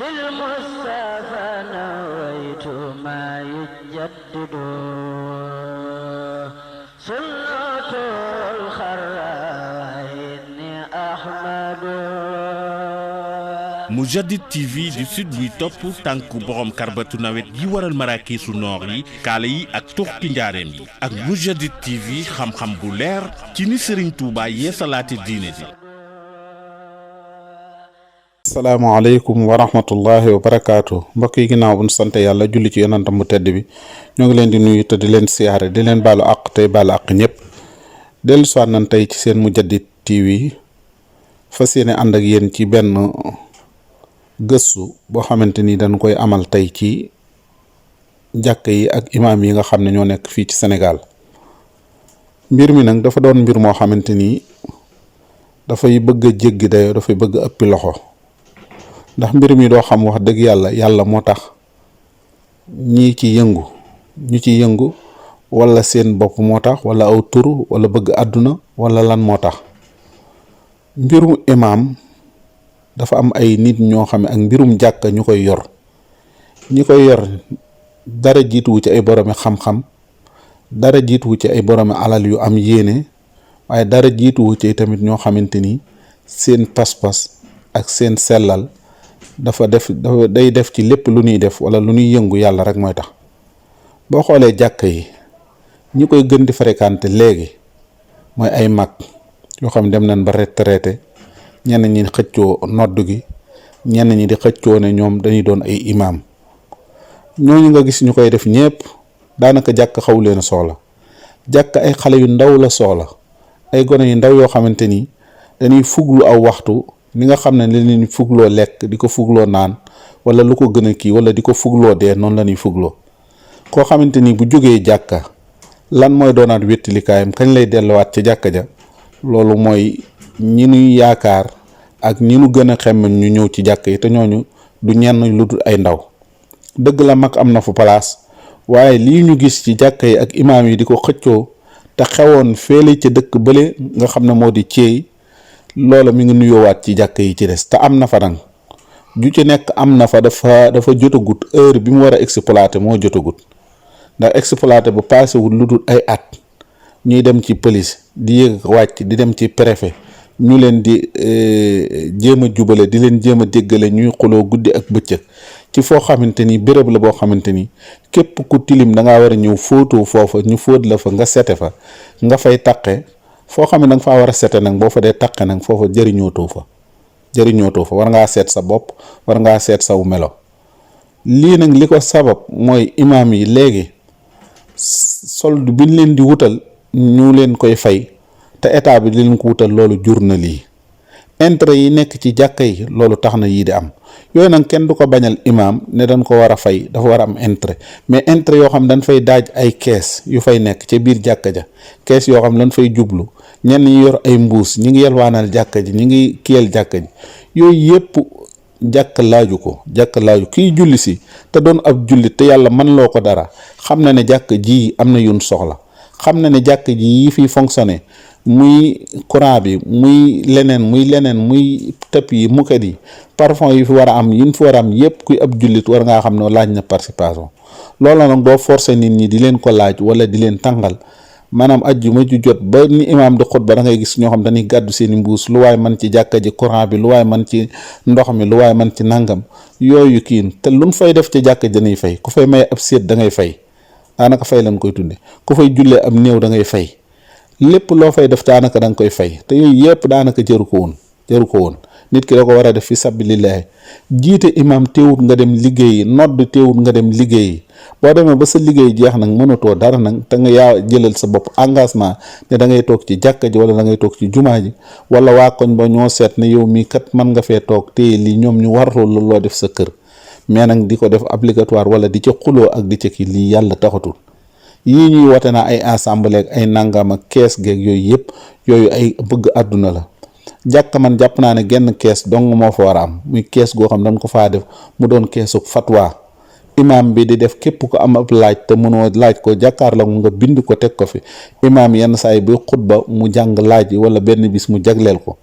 للمصطفى نويت ما يجدد سنة الخرائن أحمد. Moujadid TV du sud buy topp tànku borom karbatu nawet yi waral maraakiisu noor yi kaala yi ak tuxki njaareem yi ak Moujadid TV xam-xam bu leer ci ni Serigne Touba yeesalaate diine ji. asalaamaaleykum wa rahmatullahi wa barakaatu mbokk yi ginnaaw bu ñu sant yàlla julli ci yonantam bu tedd bi ñoo ngi leen di nuyu te di leen siyaare di leen baalu àq tey baalu àq ñëpp dellu siwaat nañ tey ci seen Moujadid TV fas yéene ànd ak yéen ci benn gëstu boo xamante ni dañ koy amal tey ci jàkk yi ak imaam yi nga xam ne ñoo nekk fii ci Sénégal. mbir mi nag dafa doon mbir moo xamante ni dafay bëgg a jéggi dayoo dafay bëgg a ëppi loxo ndax mbir mi doo xam wax dëgg yàlla moo tax ñi ci yëngu wala seen bopp moo tax wala aw tur wala bëgg àdduna wala lan moo tax. mbirum imaam dafa am ay nit ñoo xam ne ak mbirum jàkka ñu koy yor dara jiituwu ci ay boromi xam-xam dara jiituwu ci ay boromi alal yu am yéene waaye dara jiituwu ci tamit ñoo xamante ni seen pas-pas ak seen sellal day def ci lépp lu ñuy def wala lu ñuy yëngu yàlla rek mooy tax. boo xoolee jàkka yi ñi koy gën di fréquenter léegi mooy ay mag yoo xam ne dem nañ ba retraité ñenn ñi xëccoo nodd gi ñenn ñi di xëccoo ne ñoom dañuy doon ay imaam ñooñu nga gis ñu koy def ñépp daanaka jàkk xaw leen soxla. jàkk ay xale yu ndaw la soxla ay gone yu ndaw yoo xamante ni dañuy fuglu aw waxtu ni nga xam ne li leen fugloo lekk di ko fugloo naan wala lu ko gën a kii wala di ko fugloo dee noonu la ñuy fugloo. koo xamante ni bu jógee jàkka lan mooy doonaat wéttalikaayam kañ lay delluwaat ca jàkka ja loolu mooy ñi nuy yaakaar ak ñi nu gën a xemmem ñu ñëw ci jàkk yi te ñooñu du ñenn lu dul ay ndaw. dëgg la mag am na fu place waaye lii ñu gis ci jàkk yi ak imaam yi di ko xëccoo te xewoon feele ca dëkk bële nga xam ne moo di ceey loola mi ngi nuyoowaat ci jàkk yi ci des te am na fa nag ju ci nekk am na fa dafa jotagut heure bi mu war a exploiter moo jotagut ndax exploiter bu paasewul lu dul ay at ñuy dem ci police di yéeg wàcc di dem ci préfet ñu leen di jéem a jubale di leen jéem a déggale ñuy xuloo guddi ak bëccëg ci foo xamante ni béréb la boo xamante ni képp ku tilim da ngaa war a ñëw fóotoo foofa ñu fóot la fa nga sete fa nga fay taqe foo xam ne da nga faa war a sete nag boo fa dee taqe nag foofa jëriñootoo fa war ngaa seet sa bopp war ngaa seet saw melo. lii nag li ko sabab mooy imaam yi léegi solde bi ñu leen di wutal ñu leen koy fay te état bi di leen ko wutal loolu jur na lii. intérêt yi nekk ci jàkka yi loolu tax na yii di am yooyu nag kenn du ko bañal imaam ne dañ ko war a fay dafa war a am intérêt mais intérêt yoo xam dañ fay daaj ay kees yu fay nekk ca biir jàkka ja kees yoo xam dañ fay jublu ñenn ñi yor ay mbuus ñi ngi yelwaanal jàkka ji ñi ngi kiyal jàkka ji yooyu yépp jàkk laaju kiy julli si te doon ab jullit te yàlla mën loo ko dara xam na ne jàkk ji am na yun soxla xam na ne jàkk ji yi fiy fonctionner muy courant bi muy leneen muy tëpp yi mukat yi parfum yi fi war a am yin fi war a am yépp kuy ab jullit war ngaa xam ne laaj na participation. loolu nag doo forcer nit ñi di leen ko laaj wala di leen tàngal maanaam ajjuma ju jot ba ni imaam di xutba da ngay gis ñoo xam dañuy gàddu seeni mbuus lu waay man ci jàkka ji courant bi lu waay man ci ndox mi lu waay man ci nangam yooyu kiin te luñ fay def ci jàkka ji dañuy fay ku fay may ab séet da ngay fay daanaka fay lañ koy tudde ku fay jullee ab néew da ngay fay lépp loo fay def daanaka da nga koy fay te yooyu yépp daanaka jëru ko woon nit ki da ko war a def fi sabilillahi jiite imaam teewut nga dem liggéeyi nodd teewut nga dem liggéeyi boo demee ba sa liggéey jeex nag mënatoo dara nag te nga yaa jëlal sa bopp engagement ne da ngay toog ci jàkka ji wala da ngay toog ci jumaa ji wala waa koñ ba ñoo seet ne yow mii kat mën nga fee toog téye lii ñoom ñu warloo la loo def sa kër mais nag di ko def obligatoire wala di ca xuloo ak di ca kii lii yàlla taxatul. yii ñuy wote naa ay assemblée ak ay nangam ak kees geeg yooyu yëpp yooyu ay bëgg àdduna la jàkk man jàpp naa ne genn kees dong moo fa war a am muy kees goo xam dañ ko faa def mu doon keesu fatwa imaam bi di def képp ko am ab laaj te mënoo laaj ko jàkkaarloo nga bind ko teg ko fi imaam yenn saa yi buy xutba mu jàng laaj yi wala benn bis mu jagleel ko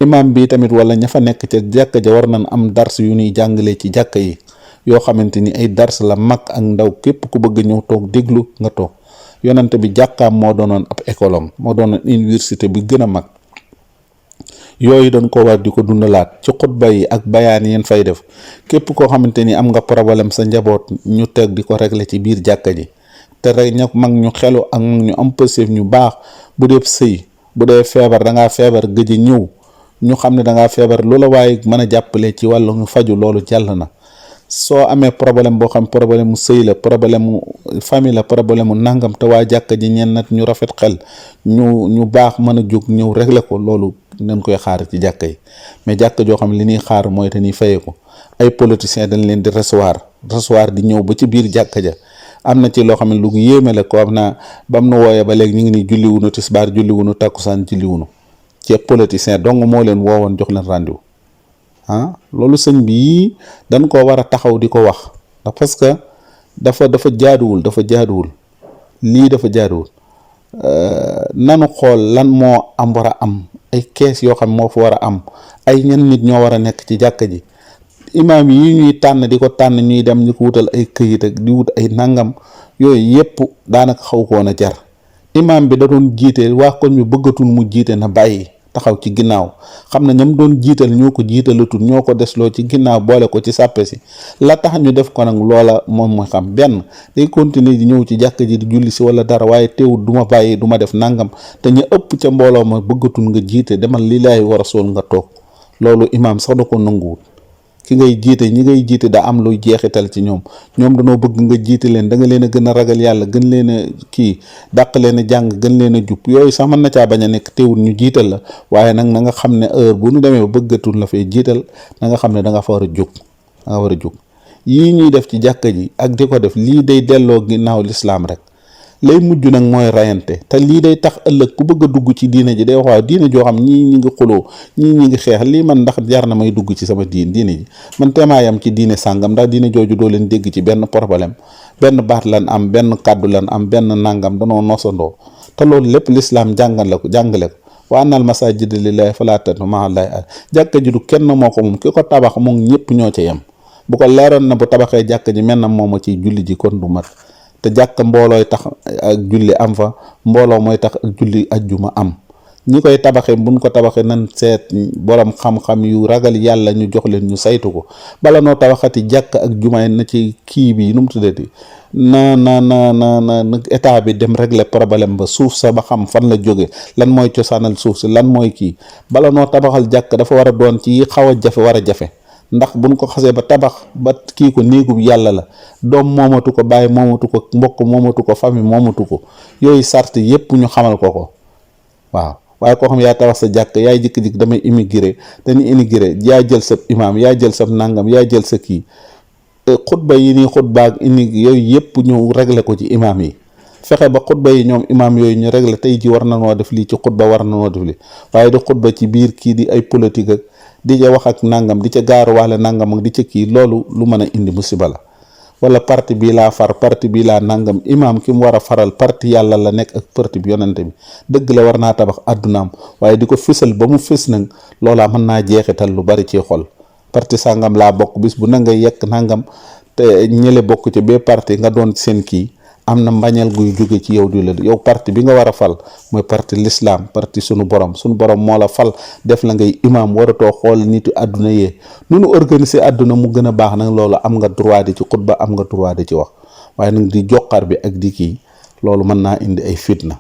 imam bi tamit wala ña fa nekk ca jàkka ja war nañ am dars yu ñuy jàngalee ci jàkka yi yoo xamante ni ay dars la mag ak ndaw képp ku bëgg ñëw toog déglu nga toog. yonante bi jàkkaam moo doonoon ab école am moo doonoon université bi gën a mag. yooyu dañ ko war di ko dundalaat ci xutba yi ak bayaan yeen fay def képp koo xamante ni am nga problème sa njaboot ñu teg di ko régler ci biir jàkka ji te rek ña mag ñu xelu ak mag ñu am pësif ñu baax bu dee sëy bu dee feebar dangaa feebar gëj a ñëw ñu xam ne dangaa feebar loola waaye mën a jàppale ci wàllu ñu faju loolu jàll na. soo amee problème boo xam problème mu sëy la problème mu famille la problème mu nangam te waa jàkka ji ñenn nat ñu rafet xel ñu baax mën a jóg ñëw régler ko loolu nañ koy xaar ci jàkka yi mais jàkka joo xam li ñuy xaar mooy te ñuy fayee ko ay politiciens dañ leen di recevoir di ñëw ba ci biir jàkka ja. am na ci loo xam ne lu yéeme la ko am naa bam nu wooyee ba léegi ñu ngi nii julli wunu tisbaar julli wunu takkusaan julli wunu ci politicien dong moo leen woowoon jox leen rendez-vous loolu sëñ bi dañ koo war a taxaw di ko wax ndax parce que dafa jaaduwul lii dafa jaaduwul nanu xool lan moo am war a am ay kees yoo xam moo fa war a am ay ñen nit ñoo war a nekk ci jàkka ji imaam yi ñuy tànn di ko tànn ñuy dem ñu ko wutal ay këyit ak di wut ay nangam yooyu yépp daanaka xaw koon a jar imaam bi da doon jiite waa koñ bi bëggatul mu jiite na bàyyi taxaw ci ginnaaw xam na ñam doon jiital ñoo ko jiitalatul ñoo ko desloo ci ginnaaw boole ko ci sàppe si la tax ñu def ko nag loola moom mooy xam benn day continuer di ñëw ci jàkka ji di julli si wala dara waaye teewul du ma bàyyi du ma def nangam te ñu ëpp ca mbooloo ma bëggatul nga jiite demal li laay war a sool nga toog loolu imaam sax da ko nanguwul ki ngay jiite ñi ngay jiite da am luy jeexital ci ñoom dañoo bëgg nga jiite leen da nga leen a gën a ragal yàlla gën leen a kii dàq leen a jàng gën leen a jub yooyu sax mën na caa bañ a nekk teewul ñu jiital la waaye nag na nga xam ne heure bu ñu demee ba bëggatul la fay jiital na nga xam ne da nga fa war a jóg yii ñuy def ci jàkka ji ak di ko def lii day delloo ginnaaw lislaam rek lay mujj nag mooy rayante te lii day tax ëllëg ku bëgg a dugg ci diine ji day wax waaw diine joo xam ñii ñi ngi xuloo ñii ñi ngi xeex lii man ndax jar na may dugg ci sama diine ji man teemaayam ci diine sàngam ndax diine jooju doo leen dégg ci benn problème benn baat lan am benn kàddu lan am benn nangam danoo nosandoo te loolu lépp lislaam jàngale ko wa annal masajida lillahi fala tad'u ma'a llahi jàkka ji du kenn moo ko moom ki ko tabax moom ñëpp ñoo ca yem bu ko leeroon na bu tabaxee jàkka ji mel na moom a ciy julli ji kon du mat te jàkk mboolooy tax ak julli am fa mbooloo mooy tax ak julli ajjuma am ñi koy tabaxee buñ ko tabaxee nan seet borom xam-xam yu ragal yàlla ñu jox leen ñu saytu ko bala noo tabaxati jàkk ak jumaay na ci kii bi nu mu tuddati na état bi dem régler problème ba suuf sa ba xam fan la jóge lan mooy cosaanal suuf si lan mooy kii bala noo tabaxal jàkk dafa war a doon ci xaw a jafe war a jafe ndax buñ ko xasee ba tabax ba kii ko néegub yàlla la doom moomatu ko bàyyi moomatu ko mbokk moomatu ko famille moomatu ko yooyu sart yépp ñu xamal ko waaw waaye koo xam yaa tabax sa jàkk yaay jikki-jikki damay immigré dañuy immigré yaa jël sa imaam yaa jël sa nangam yaa jël sa kii xutba yi nii xutba ak yooyu yépp ñu régler ko ci imaam yi fexe ba xutba yi ñoom imaam yooyu ñu régler tey ji war na noo def lii ci xutba war na noo def lii waaye di xutba ci biir kii di ay politique ak di ca wax ak nangam di ca gaaruwaale nangam ak di ca kii loolu lu mën a indi musiba la wala parti bii laa far parti bii laa nangam imaam ki mu war a faral parti yàlla la nekk ak parti bi yonente bi dëgg la war naa tabax àddunaam waaye di ko fësal ba mu fës nag loolaa mën naa jeexital lu bari ci xol parti sangam laa bokk bis bu na ngay yekk nangam te ñële bokk ci bee parti nga doon seen kii am na mbañal guy jóge ci yow di la yow parti bi nga war a fal mooy parti l'islam parti sunu borom moo la fal def la ngay imaam waratoo xool nitu àdduna yee nu nu organiser àdduna mu gën a baax nag loolu am nga droit di ci xutba am nga droit di ci wax waaye nag di joxar bi ak di kii loolu mën naa indi ay fitna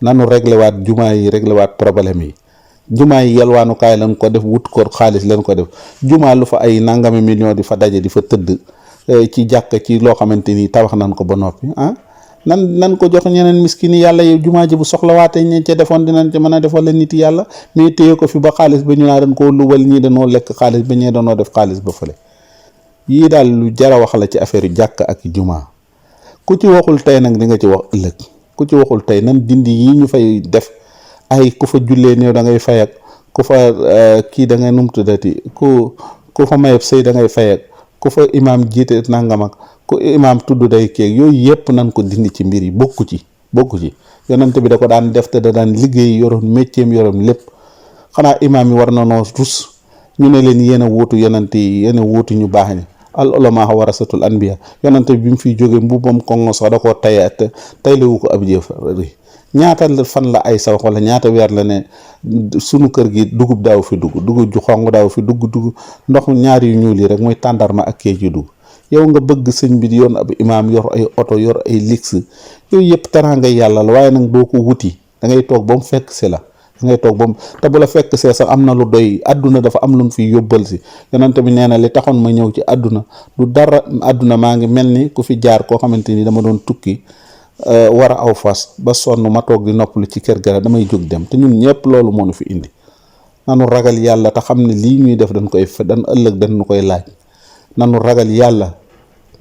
nanu réglé waat jumaa yi réglé waat problème yi jumaa yi yalwaanukaay lañ ko def wut ko xaalis lañ ko def jumaa lu fa ay nangami million di fa daje di fa tëdd ci jàkk ci loo xamante ni tabax nañ ko ba noppi nan ko jox ñeneen miskin yi yàlla yow jumaa ji bu soxlawaatee ñi ca defoon dinañ ca mën a def wala nit yàlla mais téye ko fi ba xaalis ba ñu naa dañ koo lubal ñii dañoo lekk xaalis ba ñee dañoo def xaalis ba fële yii daal lu jara wax la ci affaire yu jàkk ak jumaa ku ci waxul tey nag di nga ci wax ëllëg ku ci waxul tey nan dindi yii ñu fay def ay ku fa jullee néew da ngay fay ak ku fa kii da ngay numtudati ku fa mayeb sëy da ngay fay ak ku fa imaam jiite nangam ak ku imaam tudd day keeg yooyu yépp nan ko dindi ci mbir yi bokku ci yonent bi da ko daan def te da daan liggéey, yoroon métier yoroon lépp. xanaa imaam yi war na noo rus ñu ne leen yéen a wuutu yonent yi, yéen a wuutu ñu baax ñi. al ulama warasatul anbiya. yonent bi mu fiy jógee mbubam kongo sax da koo taylewu ko ab jëf. ñaata fan la ay saw wala ñaata weer la ne sunu kër gi dugub daaw fi dugg, dugub ju xong daaw fi dugg ndox ñaar yu ñuul yi rek mooy tàndarma ak kee ji dugg. yow nga bëgg sëñ bi di yoon ab imaam yor ay oto yor ay lix yooyu yëpp teraanga yàlla la, waaye nag doo ko wuti, da ngay toog ba mu fekk si la. ngay toog ba mu te bu la fekk see sax am na lu doy. àdduna dafa am lu mu fi yóbbal si. yonent bi nee na li taxoon ma ñëw ci àdduna du dara. àdduna maa ngi mel ni ku fi jaar koo xamante ni dama doon tukki war a aw fas ba sonn ma toog di noppalu ci kër ga damay jóg dem. te ñun ñëpp loolu moo nu fi indi. nanu ragal yàlla te xam ne lii ñuy def dañ ëllëg dañ nu koy laaj. nanu ragal yàlla.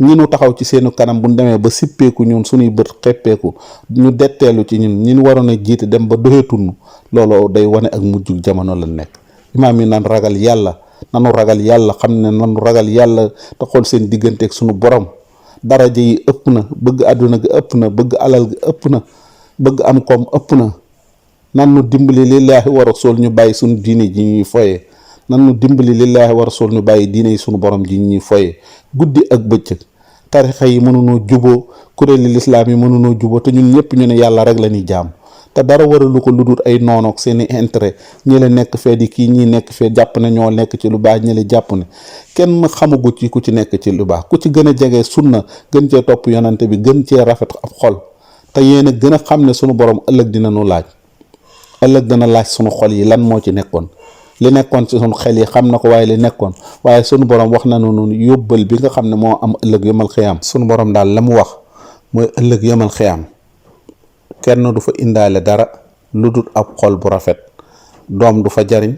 ñi nu taxaw ci seenu kanam bu ñu demee ba sippeeku ñun suñuy bët xeppeeku ñu detteelu ci ñun ñi waroon a jiite dem ba doxeetunu loolu day wane ak mujjug jamono la nekk. imaam yi nan ragal yàlla, nanu ragal yàlla, xam ne nanu ragal yàlla te xool seen digganteeg suñu borom. daraja yi ëpp na, bëgg àdduna gi ëpp na, bëgg alal gi ëpp na, bëgg am koom ëpp na. nan nu dimbali lillaahi wa rasul ñu bàyyi suñu diine ji ñuy foye. nan nu dimbali lillaahi wa rasul ñu bàyyi diine yi suñu borom ji ñuy foye guddi ak bëccëg. tarixa yi mënunoo juboo, kuréeli lislaam yi mënunoo juboo, te ñun ñëpp ñu ne yàlla rek la ñuy jaam. te dara waralu ko lu dul ay noonoog seeni intérêt. ñi la nekk fee di kii ñi nekk fee jàpp ne ñoo nekk ci lu baax, ñi la jàpp ne kenn xamagu ci ku ci nekk ci lu baax. ku ci gën a jege sunna gën cee topp yonante bi gën cee rafet ab xol. te yéen a gën a xam ne sunu borom ëllëg dina nu laaj. ëllëg dana laaj sunu xol yi lan moo ci nekkoon. li nekkoon ci sunu xel yi xam na ko, waaye li nekkoon waaye sunu borom wax na noonu yóbbal bi nga xam ne moo am ëllëg yomal xiyaam. sunu borom daal la mu wax mooy ëllëg yomal xiyaam kenn du fa indaale dara lu dul ab xol bu rafet. doom du fa jariñ,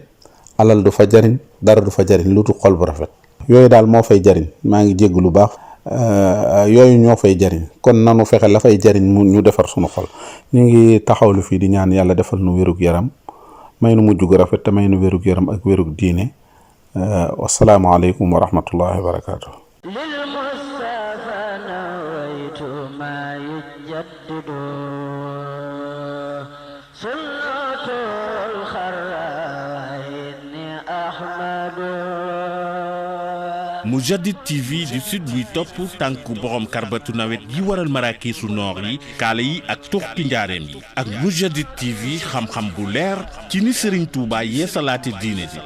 alal du fa jariñ, dara du fa jariñ lu dul xol bu rafet. yooyu daal moo fay jariñ. maa ngi jégg lu baax. yooyu ñoo fay jariñ. kon nanu fexe la fay jariñ mu ñu defar sunu xol. ñu ngi taxawlu fii di ñaan yàlla defal nu wérug yaram, may nu mujj gu rafet te may nu wérug yaram ak wérug diine. wasalaamu aleykum wa rahmatullahi wa barakaatu. Mourchid TV di sud buy topp tànku borom karbatu nawet yi waral maraakiisu noor yi, kaala yi ak tuxki njaareem yi. ak Mourchid TV xam-xam bu leer ci ni Serigne Touba yeesalaate diine ji.